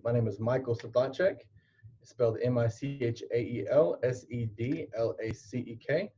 My name is Michael Sedlacek. It's spelled Michaelsedlacek.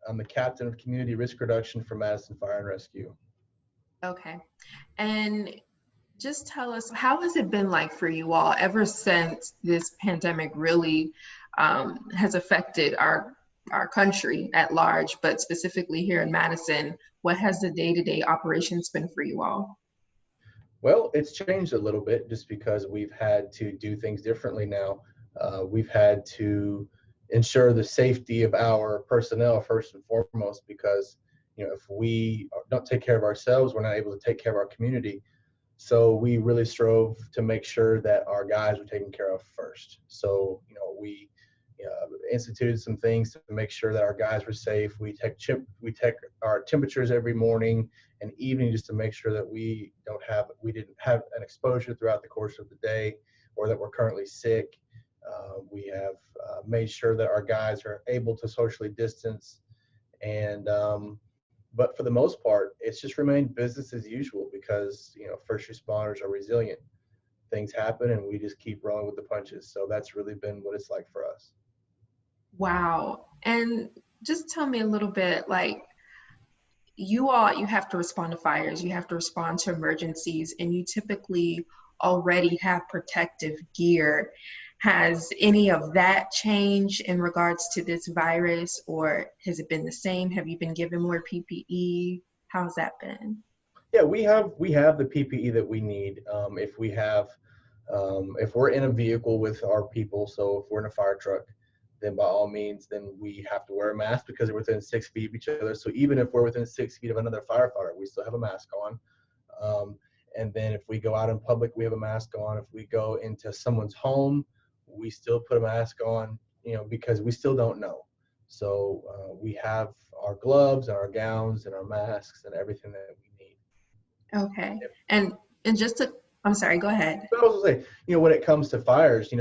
I'm the captain of community risk reduction for Madison Fire and Rescue. Okay. And just tell us, how has it been like for you all ever since this pandemic really has affected our country at large, but specifically here in Madison? What has the day-to-day operations been for you all? Well, it's changed a little bit just because we've had to do things differently now. We've had to ensure the safety of our personnel first and foremost, because if we don't take care of ourselves, we're not able to take care of our community. So we really strove to make sure that our guys were taken care of first. So we instituted some things to make sure that our guys were safe. We check our temperatures every morning and evening just to make sure that we didn't have an exposure throughout the course of the day, or that we're currently sick. We have made sure that our guys are able to socially distance, and but for the most part, it's just remained business as usual because first responders are resilient. Things happen, and we just keep rolling with the punches. So that's really been what it's like for us. Wow. And just tell me a little bit, like, you have to respond to fires, you have to respond to emergencies, and you typically already have protective gear. Has any of that changed in regards to this virus, or has it been the same? Have you been given more PPE? How's that been? Yeah, we have the PPE that we need. If we're in a vehicle with our people, so if we're in a fire truck, then by all means, then we have to wear a mask because we're within 6 feet of each other. So even if we're within 6 feet of another firefighter, we still have a mask on. And then if we go out in public, we have a mask on. If we go into someone's home, we still put a mask on, because we still don't know. So we have our gloves and our gowns and our masks and everything that we need. Okay. And just to, I'm sorry, go ahead. But I was gonna say, when it comes to fires,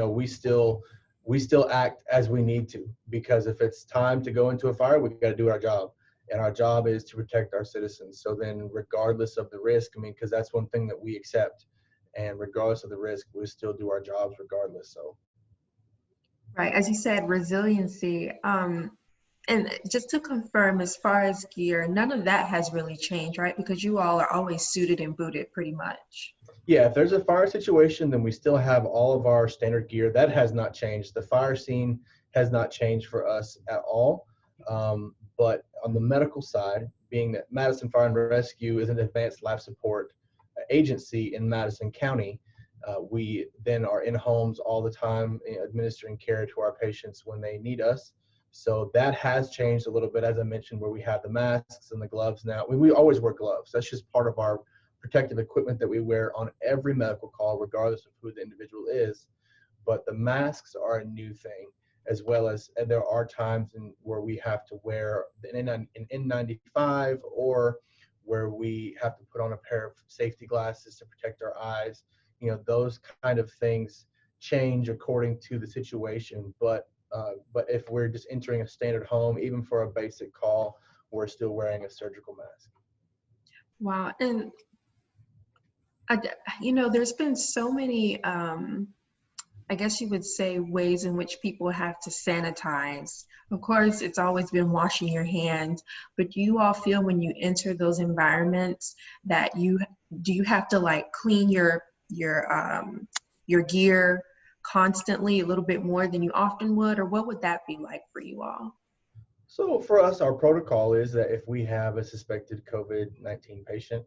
we still act as we need to, because if it's time to go into a fire, we've got to do our job, and our job is to protect our citizens. So then, regardless of the risk, because that's one thing that we accept, and regardless of the risk, we still do our jobs regardless. So, right, as you said, resiliency. And just to confirm, as far as gear, none of that has really changed, right? Because you all are always suited and booted pretty much. Yeah, if there's a fire situation, then we still have all of our standard gear. That has not changed. The fire scene has not changed for us at all. But on the medical side, being that Madison Fire and Rescue is an advanced life support agency in Madison County, we then are in homes all the time, administering care to our patients when they need us. So that has changed a little bit, as I mentioned, where we have the masks and the gloves now. We always wear gloves. That's just part of our protective equipment that we wear on every medical call, regardless of who the individual is. But the masks are a new thing, as well as there are times where we have to wear an N95, or where we have to put on a pair of safety glasses to protect our eyes. Those kind of things change according to the situation. But if we're just entering a standard home, even for a basic call, we're still wearing a surgical mask. Wow. And there's been so many, I guess you would say, ways in which people have to sanitize. Of course, it's always been washing your hands, but do you all feel when you enter those environments that you have to like clean your gear constantly a little bit more than you often would, or what would that be like for you all? So for us, our protocol is that if we have a suspected COVID-19 patient,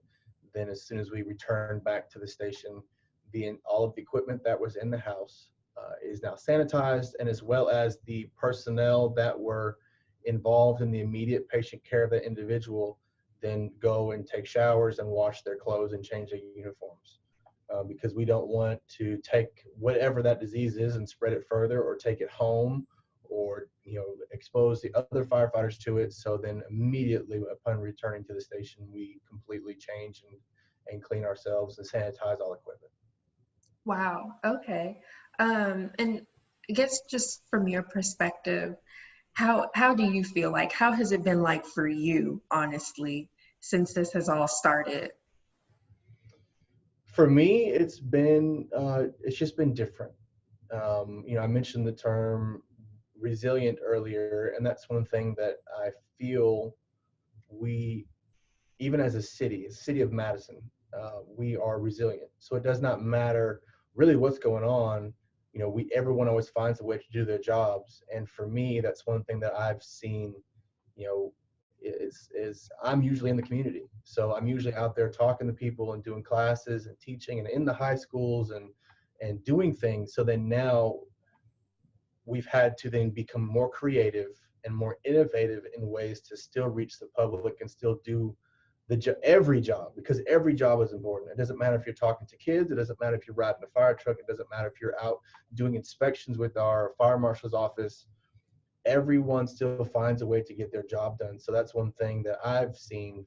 then as soon as we return back to the station, all of the equipment that was in the house is now sanitized, and as well as the personnel that were involved in the immediate patient care of the individual then go and take showers and wash their clothes and change their uniforms. Because we don't want to take whatever that disease is and spread it further, or take it home, or expose the other firefighters to it. So then immediately upon returning to the station, we completely change and clean ourselves and sanitize all equipment. Wow. Okay. And I guess just from your perspective, how do you feel like, how has it been like for you, honestly, since this has all started? For me, it's just been different. I mentioned the term resilient earlier, and that's one thing that I feel we, even as a city of Madison, we are resilient. So it does not matter really what's going on. Everyone always finds a way to do their jobs, and for me, that's one thing that I've seen. You know, is I'm usually in the community, so I'm usually out there talking to people and doing classes and teaching and in the high schools and doing things. So then now we've had to then become more creative and more innovative in ways to still reach the public and still do every job, because every job is important. It doesn't matter if you're talking to kids, it doesn't matter if you're riding a fire truck, it doesn't matter if you're out doing inspections with our fire marshal's office. Everyone still finds a way to get their job done. So that's one thing that I've seen,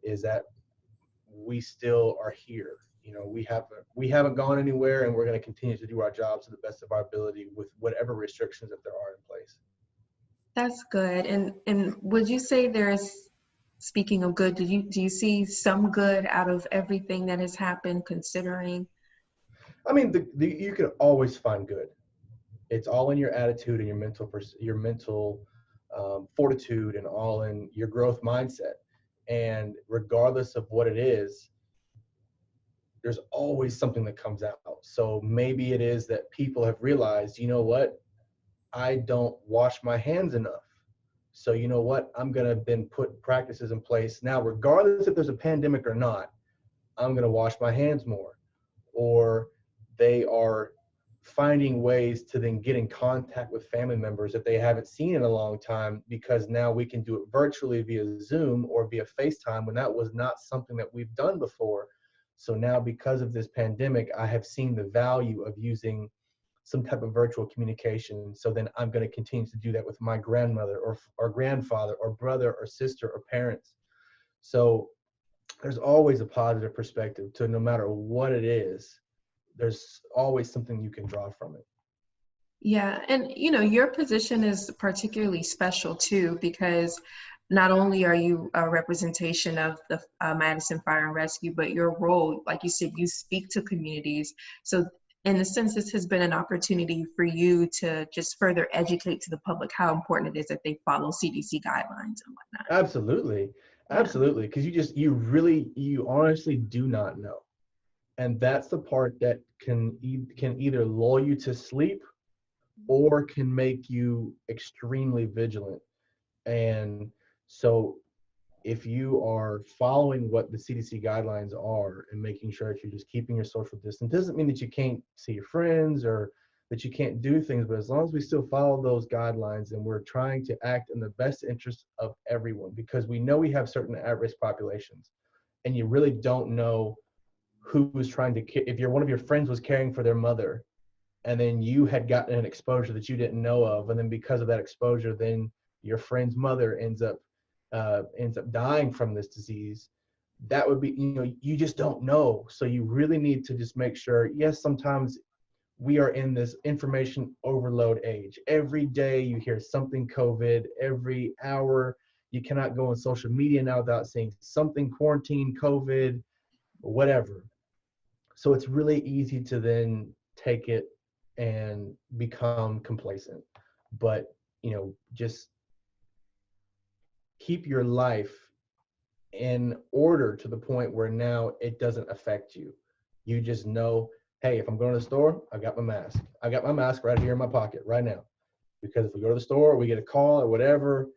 is that we still are here. We haven't gone anywhere, and we're going to continue to do our jobs to the best of our ability with whatever restrictions that there are in place. That's good. And would you say there's, speaking of good, do you see some good out of everything that has happened, considering? I mean, you can always find good. It's all in your attitude and your mental fortitude, and all in your growth mindset. And regardless of what it is, there's always something that comes out. So maybe it is that people have realized, you know what, I don't wash my hands enough. So you know what, I'm going to then put practices in place now, regardless if there's a pandemic or not, I'm going to wash my hands more. Or they are finding ways to then get in contact with family members that they haven't seen in a long time, because now we can do it virtually via Zoom or via FaceTime, when that was not something that we've done before. So now, because of this pandemic, I have seen the value of using some type of virtual communication. So then I'm going to continue to do that with my grandmother or grandfather or brother or sister or parents. So there's always a positive perspective to, no matter what it is, there's always something you can draw from it. Yeah, and your position is particularly special too, because not only are you a representation of the Madison Fire and Rescue, but your role, like you said, you speak to communities. So in a sense, this has been an opportunity for you to just further educate to the public how important it is that they follow CDC guidelines and whatnot. Absolutely. Yeah. Absolutely. Because you honestly do not know. And that's the part that can either lull you to sleep or can make you extremely vigilant. And so if you are following what the CDC guidelines are and making sure that you're just keeping your social distance, doesn't mean that you can't see your friends or that you can't do things, but as long as we still follow those guidelines and we're trying to act in the best interest of everyone, because we know we have certain at-risk populations, and you really don't know who was trying to, if one of your friends was caring for their mother, and then you had gotten an exposure that you didn't know of, and then because of that exposure, then your friend's mother ends up dying from this disease. That would be, you just don't know. So you really need to just make sure. Yes, sometimes we are in this information overload age. Every day you hear something COVID. Every hour you cannot go on social media now without seeing something quarantine, COVID, whatever. So it's really easy to then take it and become complacent. But just keep your life in order to the point where now it doesn't affect you. You just know, hey, if I'm going to the store, I got my mask. I got my mask right here in my pocket right now. Because if we go to the store or we get a call or whatever,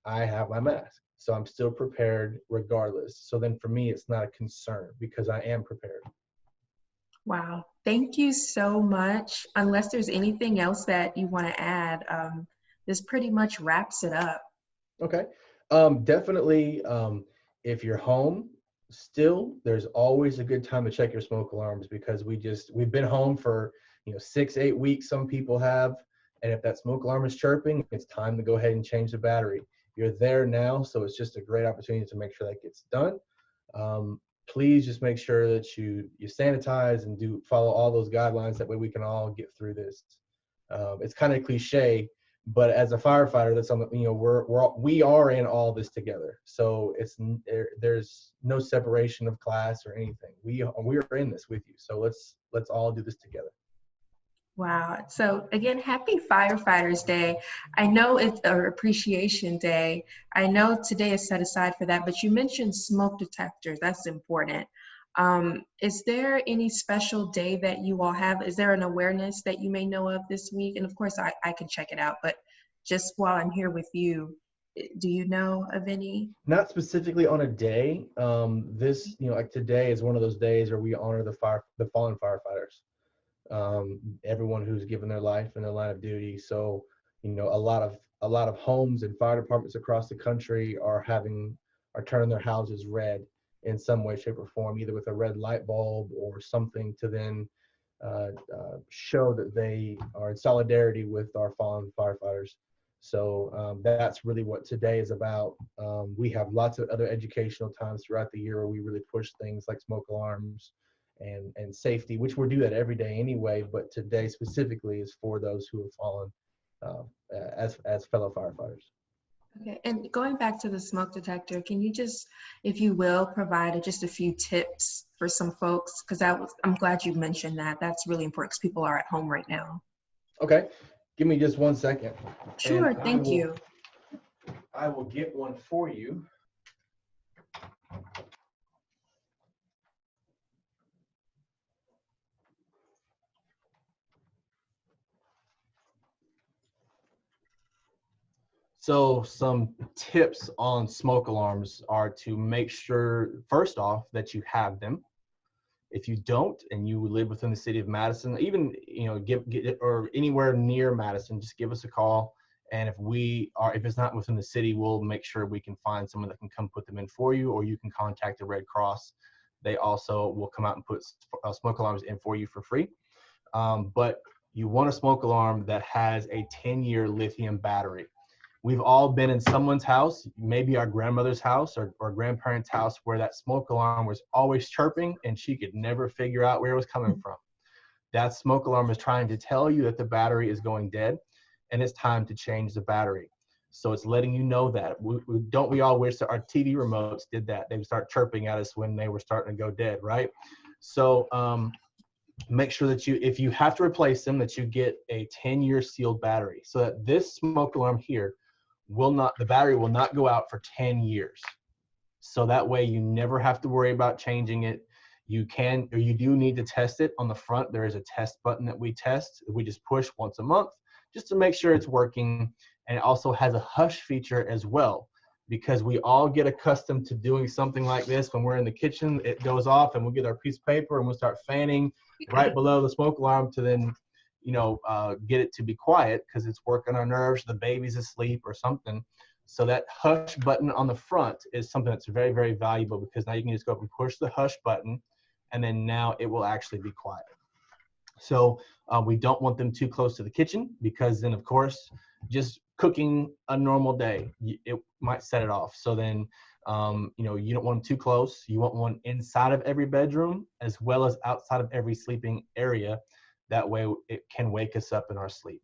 I have my mask. So I'm still prepared regardless. So then for me, it's not a concern because I am prepared. Wow. Thank you so much. Unless there's anything else that you want to add, this pretty much wraps it up. Okay. Definitely, if you're home still, there's always a good time to check your smoke alarms, because we've been home for 6-8 weeks, some people have, and if that smoke alarm is chirping, it's time to go ahead and change the battery. You're there now, so it's just a great opportunity to make sure that gets done. Please just make sure that you sanitize and follow all those guidelines. That way we can all get through this. It's kind of cliche, But as a firefighter, that's on the, we are in all this together. So there's no separation of class or anything. We're in this with you. So let's all do this together. Wow. So again, happy Firefighters Day. I know it's or Appreciation Day. I know today is set aside for that, but you mentioned smoke detectors. That's important. Is there any special day that you all have? Is there an awareness that you may know of this week? And of course, I can check it out, but just while I'm here with you, do you know of any? Not specifically on a day. Like today is one of those days where we honor the fallen firefighters. Everyone who's given their life in the line of duty. So, a lot of homes and fire departments across the country are turning their houses red in some way, shape, or form, either with a red light bulb or something to then show that they are in solidarity with our fallen firefighters. So that's really what today is about. We have lots of other educational times throughout the year where we really push things like smoke alarms and safety, which we'll do that every day anyway, but today specifically is for those who have fallen as fellow firefighters. Okay, and going back to the smoke detector, can you just, if you will, provide just a few tips for some folks? Because I'm glad you mentioned that. That's really important because people are at home right now. Okay, give me just 1 second. Sure, thank you. I will get one for you. So some tips on smoke alarms are to make sure, first off, that you have them. If you don't, and you live within the city of Madison, even or anywhere near Madison, just give us a call. And if it's not within the city, we'll make sure we can find someone that can come put them in for you, or you can contact the Red Cross. They also will come out and put smoke alarms in for you for free. But you want a smoke alarm that has a 10-year lithium battery. We've all been in someone's house, maybe our grandmother's house or grandparents' house, where that smoke alarm was always chirping and she could never figure out where it was coming from. That smoke alarm is trying to tell you that the battery is going dead and it's time to change the battery. So it's letting you know that. We all wish that our TV remotes did that. They would start chirping at us when they were starting to go dead, right? So make sure that if you have to replace them, that you get a 10-year sealed battery so that this smoke alarm here the battery will not go out for 10 years. So that way you never have to worry about changing it. You do need to test it on the front. There is a test button that we test. We just push once a month just to make sure it's working. And it also has a hush feature as well, because we all get accustomed to doing something like this. When we're in the kitchen, it goes off and we'll get our piece of paper and we'll start fanning right below the smoke alarm to then get it to be quiet because it's working our nerves, the baby's asleep or something. So that hush button on the front is something that's very, very valuable, because now you can just go up and push the hush button and then now it will actually be quiet. So we don't want them too close to the kitchen, because then of course, just cooking a normal day, it might set it off. So then, you don't want them too close. You want one inside of every bedroom as well as outside of every sleeping area. That way it can wake us up in our sleep.